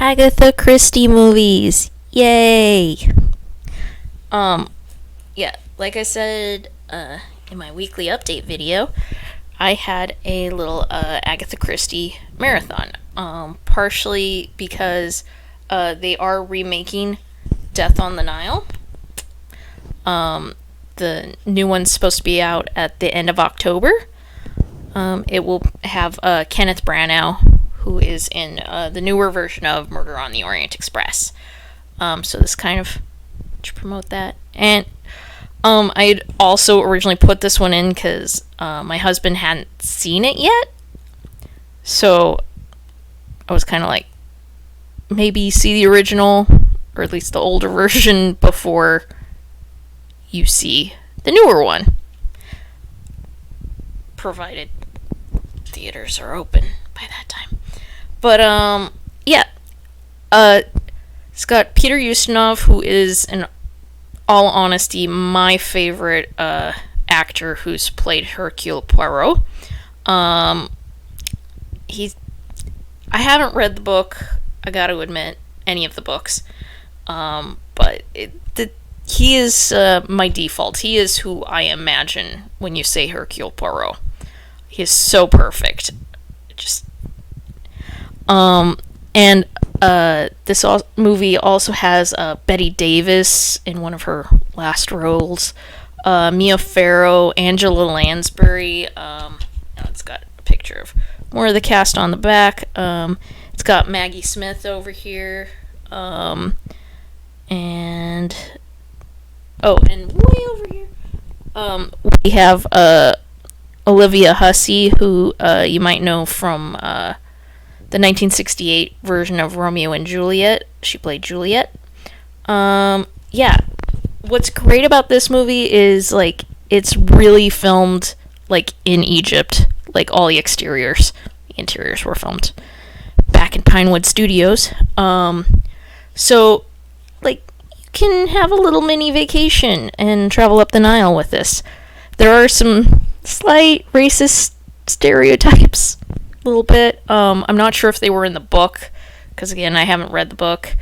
Agatha Christie movies. Yay! Yeah, like I said in my weekly update video, I had a little Agatha Christie marathon. Partially because they are remaking Death on the Nile. The new one's supposed to be out at the end of October. It will have Kenneth Branagh, who is in the newer version of Murder on the Orient Express. So this kind of to promote that. And I had also originally put this one in because my husband hadn't seen it yet. So I was kind of like, maybe see the original, or at least the older version, before you see the newer one. Provided theaters are open by that time. But, yeah. It's got Peter Ustinov, who is, in all honesty, my favorite actor who's played Hercule Poirot. I haven't read the book, I gotta admit, any of the books. But he is my default. He is who I imagine when you say Hercule Poirot. He is so perfect. Just and this movie also has Bette Davis in one of her last roles, Mia Farrow, Angela Lansbury. It's got a picture of more of the cast on the back. It's got Maggie Smith over here, and way over here, we have Olivia Hussey, who you might know from the 1968 version of Romeo and Juliet. She played Juliet. Yeah. What's great about this movie is, like, it's really filmed, like, in Egypt. Like, all the exteriors. The interiors were filmed back in Pinewood Studios. So, like, you can have a little mini vacation and travel up the Nile with this. There are some slight racist stereotypes. A little bit. I'm not sure if they were in the book, because again, I haven't read the book.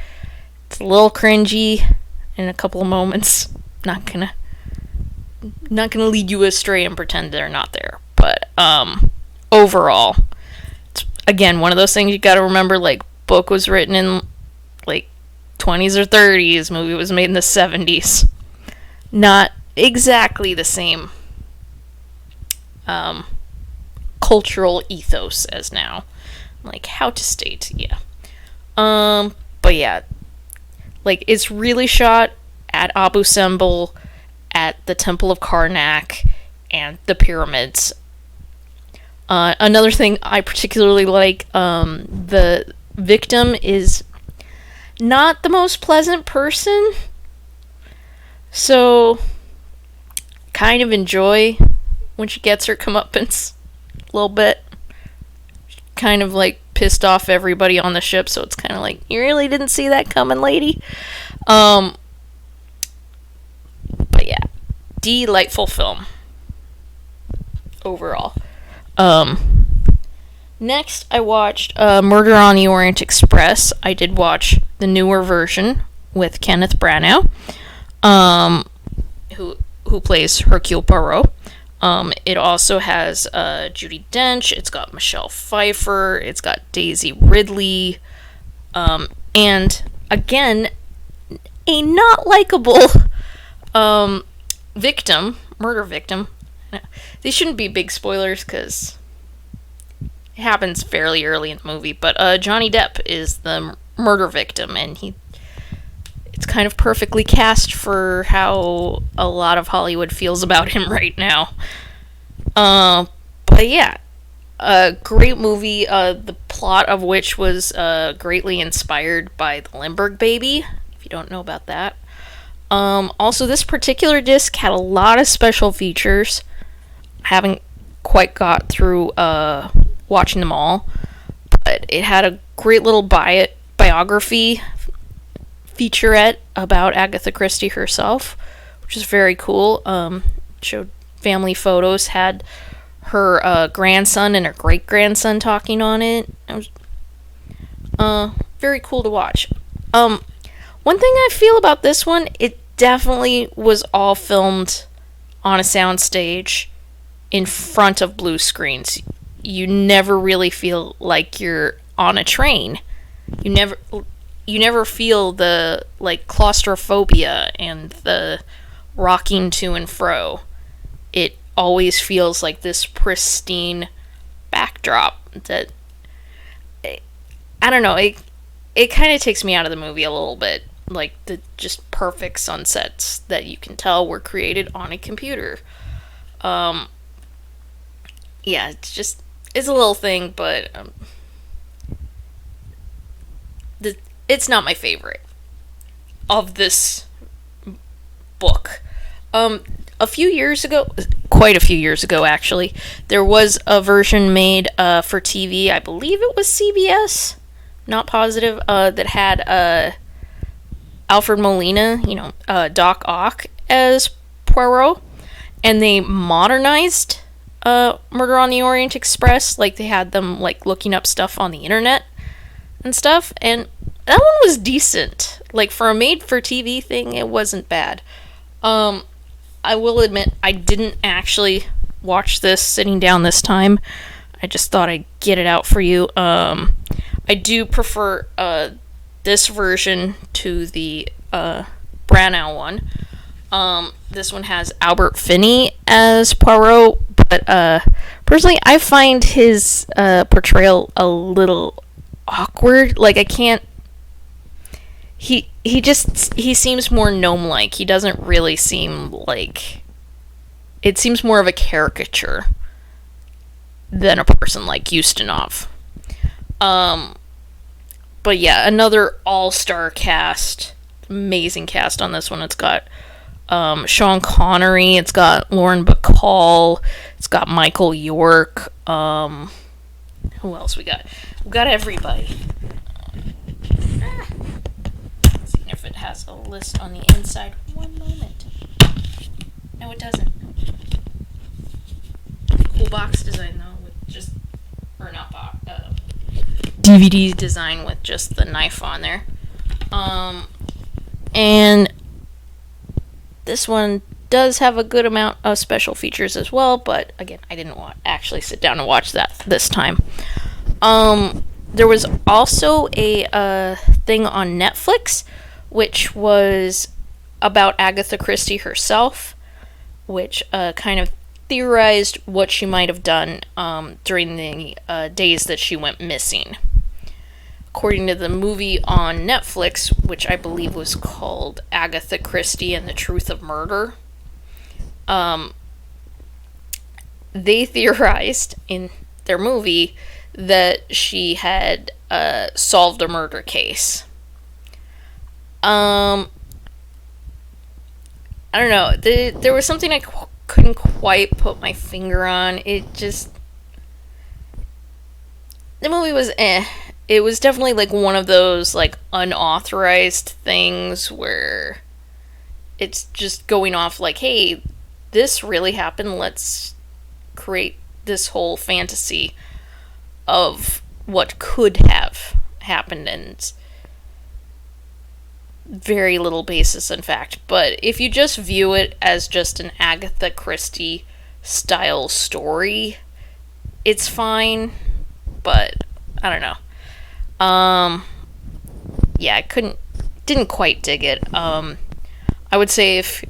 It's a little cringy in a couple of moments. Not gonna lead you astray and pretend they're not there. But overall, it's again one of those things you gotta remember. Like, book was written in like 20s or 30s. Movie was made in the 70s. Not exactly the same cultural ethos as now. Like, how to state, yeah. But yeah, like, it's really shot at Abu Simbel, at the Temple of Karnak, and the pyramids. Another thing I particularly like, the victim is not the most pleasant person, so kind of enjoy when she gets her comeuppance a little bit. Kind of like pissed off everybody on the ship, so it's kind of like, you really didn't see that coming, lady. But yeah, delightful film overall. Next I watched Murder on the Orient Express. I did watch the newer version with Kenneth Branagh, who plays Hercule Poirot. It also has Judi Dench. It's got Michelle Pfeiffer. It's got Daisy Ridley. And again, a not likable murder victim. These shouldn't be big spoilers because it happens fairly early in the movie. But Johnny Depp is the murder victim, and it's kind of perfectly cast for how a lot of Hollywood feels about him right now. But yeah, a great movie, the plot of which was greatly inspired by the Lindbergh Baby, if you don't know about that. Also, this particular disc had a lot of special features. I haven't quite got through watching them all, but it had a great little biography featurette about Agatha Christie herself, which is very cool. Showed family photos, had her grandson and her great-grandson talking on it. Very cool to watch. One thing I feel about this one, it definitely was all filmed on a soundstage in front of blue screens. You never really feel like you're on a train. You never feel the like claustrophobia and the rocking to and fro. It always feels like this pristine backdrop that I don't know, it kind of takes me out of the movie a little bit. Like the just perfect sunsets that you can tell were created on a computer. Yeah, it's a little thing, but it's not my favorite of this book. A few years ago, quite a few years ago actually, there was a version made for TV. I believe it was CBS, not positive, that had Alfred Molina, Doc Ock as Poirot, and they modernized Murder on the Orient Express. Like they had them like looking up stuff on the internet and stuff, and that one was decent. Like for a made-for-TV thing, it wasn't bad. I will admit I didn't actually watch this sitting down this time. I just thought I'd get it out for you. I do prefer this version to the Branagh one. This one has Albert Finney as Poirot, but personally, I find his portrayal a little awkward. Like I can't. He seems more gnome-like. He doesn't really seem like. It seems more of a caricature than a person like Ustinov. But yeah, another all-star cast. Amazing cast on this one. It's got Sean Connery. It's got Lauren Bacall. It's got Michael York. Who else we got? We got everybody. Let's see if it has a list on the inside. One moment. No, it doesn't. Cool box design though, with just DVD design with just the knife on there. And this one does have a good amount of special features as well, but again, I didn't actually sit down and watch that this time. There was also a thing on Netflix, which was about Agatha Christie herself, which kind of theorized what she might have done during the days that she went missing. According to the movie on Netflix, which I believe was called Agatha Christie and the Truth of Murder, they theorized in their movie that she had solved a murder case. I don't know. There was something I couldn't quite put my finger on. The movie was It was definitely like one of those like unauthorized things where it's just going off like, hey, this really happened. Let's create this whole fantasy of what could have happened, and very little basis in fact. But if you just view it as just an Agatha Christie style story, it's fine, but I don't know. Yeah, I didn't quite dig it. I would say if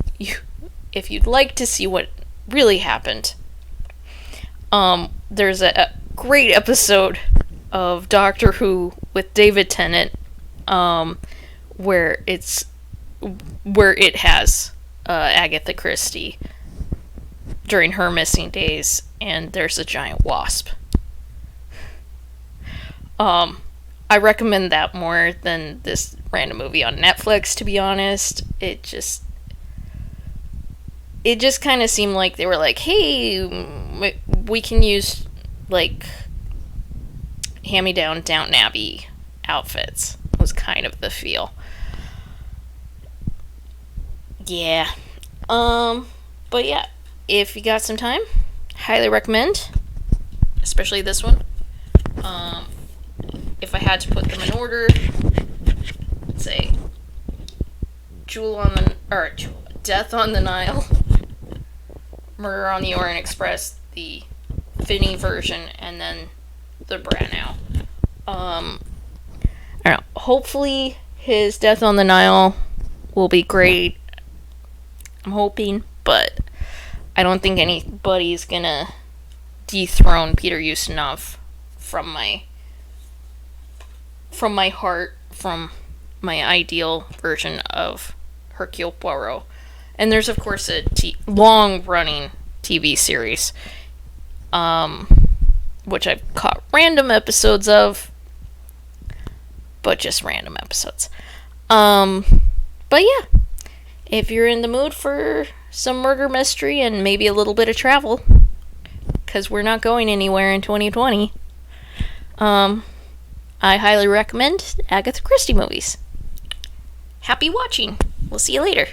you'd like to see what really happened, there's a great episode of Doctor Who with David Tennant, where it has Agatha Christie during her missing days, and there's a giant wasp. I recommend that more than this random movie on Netflix, to be honest. It just kind of seemed like they were like, hey, we can use, like, hand-me-down Downton Abbey outfits. Was kind of the feel. Yeah. But yeah, if you got some time, highly recommend. Especially this one. If if I had to put them in order, let's say Death on the Nile, Murder on the Orient Express, the Finney version, and then the Branagh. I don't know. Hopefully, his Death on the Nile will be great. I'm hoping, but I don't think anybody's gonna dethrone Peter Ustinov from my heart, from my ideal version of Hercule Poirot. And there's, of course, a long-running TV series, which I've caught random episodes of, but just random episodes. But yeah, if you're in the mood for some murder mystery and maybe a little bit of travel, because we're not going anywhere in 2020, I highly recommend Agatha Christie movies. Happy watching. We'll see you later.